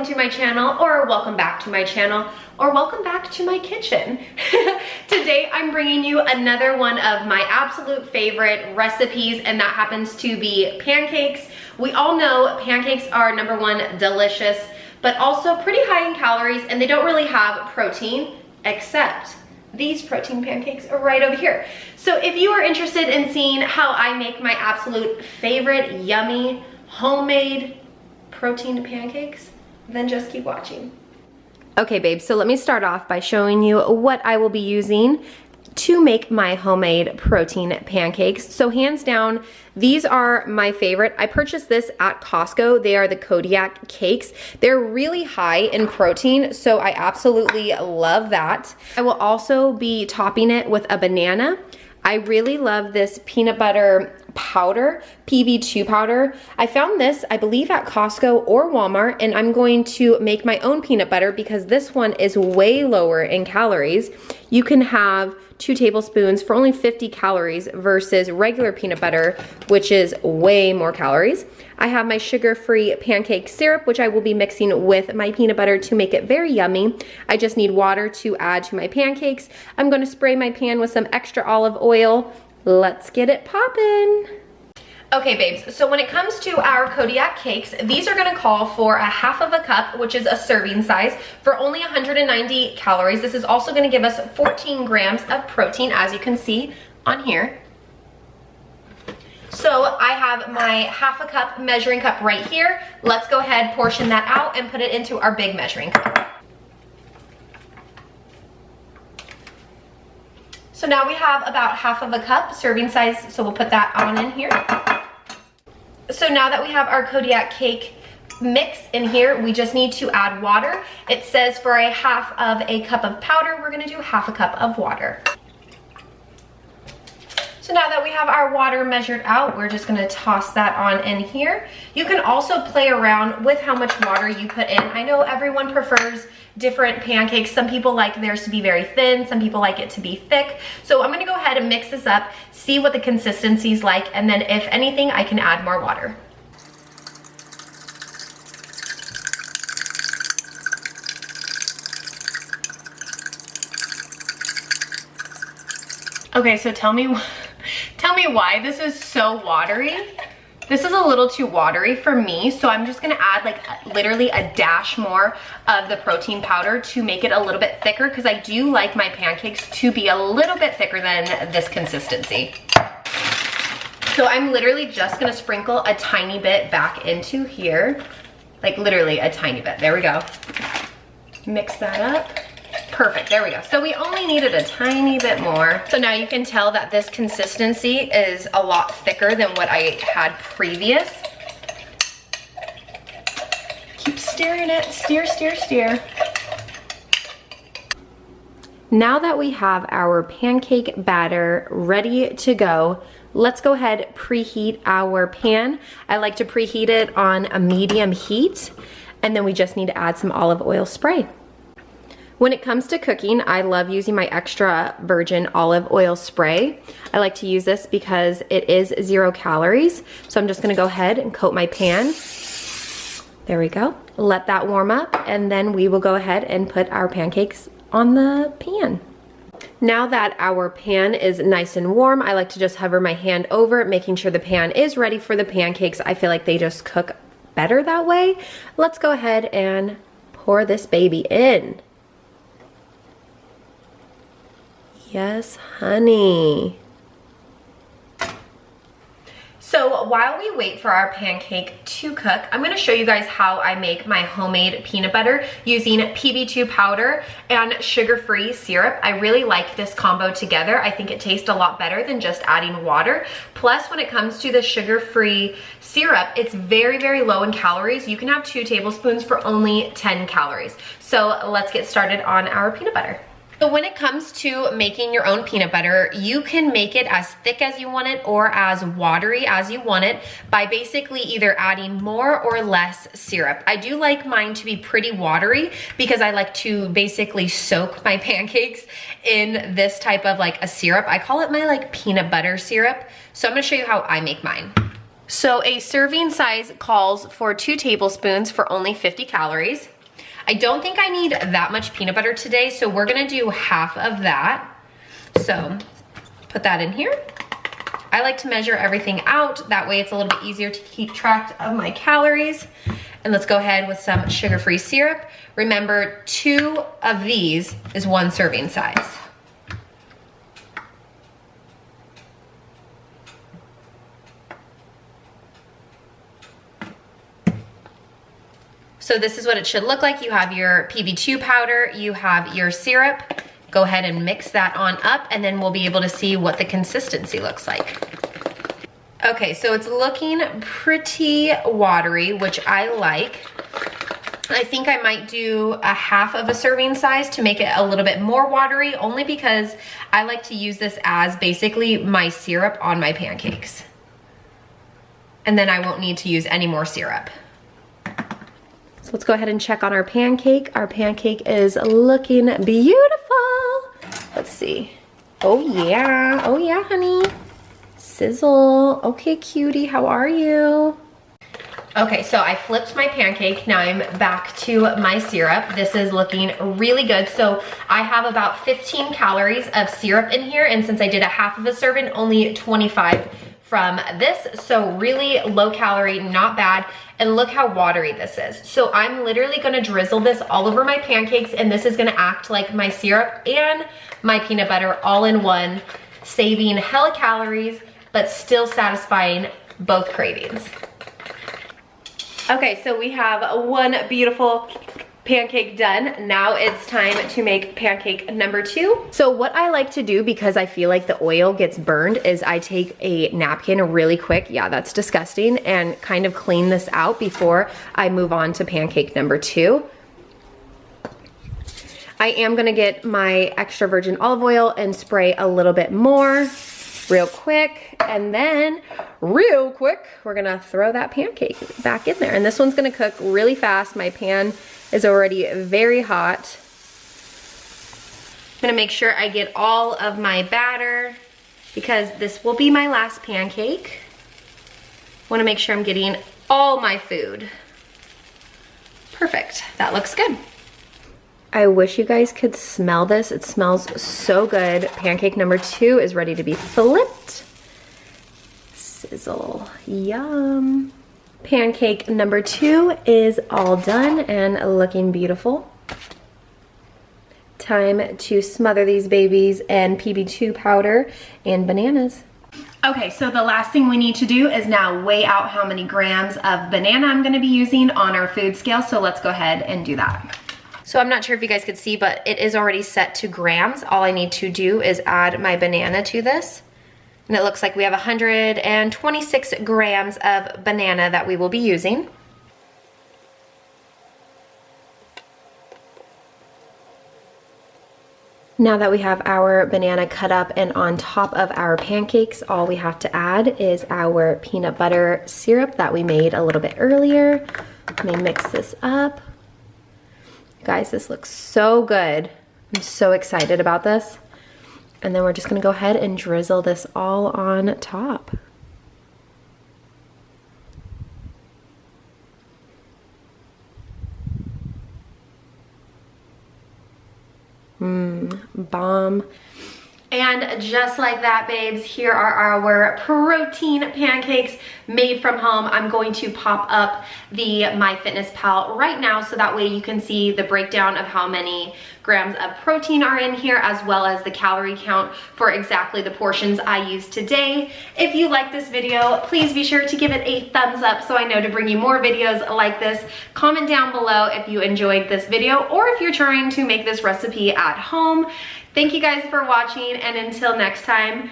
welcome to my channel, or welcome back to my channel, or welcome back to my kitchen. Today I'm bringing you another one of my absolute favorite recipes, and that happens to be pancakes. We all know pancakes are number one, delicious, but also pretty high in calories, and they don't really have protein, except these protein pancakes are right over here. So if you are interested in seeing how I make my absolute favorite yummy homemade protein pancakes, then just keep watching. Okay, babe, so let me start off by showing you what I will be using to make my homemade protein pancakes. So hands down, these are my favorite. I purchased this at Costco. They are the Kodiak cakes. They're really high in protein, so I absolutely love that. I will also be topping it with a banana. I really love this peanut butter powder, PB2 powder. I found this, I believe, at Costco or Walmart, and I'm going to make my own peanut butter because this one is way lower in calories. You can have 2 tablespoons for only 50 calories versus regular peanut butter, which is way more calories. I have my sugar-free pancake syrup, which I will be mixing with my peanut butter to make it very yummy. I just need water to add to my pancakes. I'm going to spray my pan with some extra olive oil. Let's get it poppin'. Okay, babes, so when it comes to our Kodiak cakes, these are gonna call for a half of a cup, which is a serving size, for only 190 calories. This is also gonna give us 14 grams of protein, as you can see on here. So I have my half a cup measuring cup right here. Let's go ahead, portion that out, and put it into our big measuring cup. So now we have about half of a cup serving size, so we'll put that on in here. So now that we have our Kodiak cake mix in here, we just need to add water. It says for a half of a cup of powder, we're gonna do half a cup of water. So now that we have our water measured out, we're just gonna toss that on in here. You can also play around with how much water you put in. I know everyone prefers different pancakes. Some people like theirs to be very thin, some people like it to be thick. So I'm gonna go ahead and mix this up, see what the consistency is like, and then if anything, I can add more water. Okay, so tell me why this is so watery. This is a little too watery for me, so I'm just gonna add like literally a dash more of the protein powder to make it a little bit thicker, because I do like my pancakes to be a little bit thicker than this consistency. So I'm literally just gonna sprinkle a tiny bit back into here, like literally a tiny bit. There we go. Mix that up. Perfect, there we go. So we only needed a tiny bit more. So now you can tell that this consistency is a lot thicker than what I had previous. Keep stirring it, stir, stir, stir. Now that we have our pancake batter ready to go, let's go ahead and preheat our pan. I like to preheat it on a medium heat, and then we just need to add some olive oil spray. When it comes to cooking, I love using my extra virgin olive oil spray. I like to use this because it is 0 calories. So I'm just gonna go ahead and coat my pan. There we go. Let that warm up, and then we will go ahead and put our pancakes on the pan. Now that our pan is nice and warm, I like to just hover my hand over it, making sure the pan is ready for the pancakes. I feel like they just cook better that way. Let's go ahead and pour this baby in. Yes, honey. So while we wait for our pancake to cook, I'm gonna show you guys how I make my homemade peanut butter using PB2 powder and sugar-free syrup. I really like this combo together. I think it tastes a lot better than just adding water. Plus, when it comes to the sugar-free syrup, it's very, very low in calories. You can have 2 tablespoons for only 10 calories. So let's get started on our peanut butter. So when it comes to making your own peanut butter, you can make it as thick as you want it or as watery as you want it by basically either adding more or less syrup. I do like mine to be pretty watery because I like to basically soak my pancakes in this type of like a syrup. I call it my like peanut butter syrup. So I'm gonna show you how I make mine. So a serving size calls for 2 tablespoons for only 50 calories. I don't think I need that much peanut butter today, so we're gonna do half of that. So put that in here. I like to measure everything out. That way it's a little bit easier to keep track of my calories. And let's go ahead with some sugar-free syrup. Remember, 2 of these is 1 serving size. So this is what it should look like. You have your PB2 powder, you have your syrup. Go ahead and mix that on up, and then we'll be able to see what the consistency looks like. Okay, so it's looking pretty watery, which I like. I think I might do a half of a serving size to make it a little bit more watery, only because I like to use this as basically my syrup on my pancakes. And then I won't need to use any more syrup. So let's go ahead and check on our pancake. Our pancake is looking beautiful. Let's see. Oh yeah, honey. Sizzle. Okay, cutie, how are you? Okay, so I flipped my pancake. Now I'm back to my syrup. This is looking really good. So I have about 15 calories of syrup in here, and since I did a half of a serving, only 25 from this. So really low calorie, not bad. And look how watery this is. So I'm literally gonna drizzle this all over my pancakes, and this is gonna act like my syrup and my peanut butter all in one, saving hella calories, but still satisfying both cravings. Okay, so we have one beautiful pancake done. Now it's time to make pancake number 2. So what I like to do, because I feel like the oil gets burned, is I take a napkin really quick, yeah, that's disgusting, and kind of clean this out before I move on to pancake number 2. I am gonna get my extra virgin olive oil and spray a little bit more real quick, and then real quick we're gonna throw that pancake back in there, and this one's gonna cook really fast. My pan is already very hot. I'm gonna make sure I get all of my batter because this will be my last pancake. I wanna make sure I'm getting all my food. Perfect, that looks good. I wish you guys could smell this. It smells so good. Pancake number 2 is ready to be flipped. Sizzle, yum. Pancake number 2 is all done and looking beautiful. Time to smother these babies in PB2 powder and bananas. Okay, so the last thing we need to do is now weigh out how many grams of banana I'm gonna be using on our food scale, so let's go ahead and do that. So I'm not sure if you guys could see, but it is already set to grams. All I need to do is add my banana to this. And it looks like we have 126 grams of banana that we will be using. Now that we have our banana cut up and on top of our pancakes, all we have to add is our peanut butter syrup that we made a little bit earlier. Let me mix this up. Guys, this looks so good. I'm so excited about this. And then we're just gonna go ahead and drizzle this all on top. Bomb. And just like that, babes, here are our protein pancakes made from home. I'm going to pop up the MyFitnessPal right now so that way you can see the breakdown of how many grams of protein are in here, as well as the calorie count for exactly the portions I used today. If you like this video, please be sure to give it a thumbs up so I know to bring you more videos like this. Comment down below if you enjoyed this video or if you're trying to make this recipe at home. Thank you guys for watching, and until next time,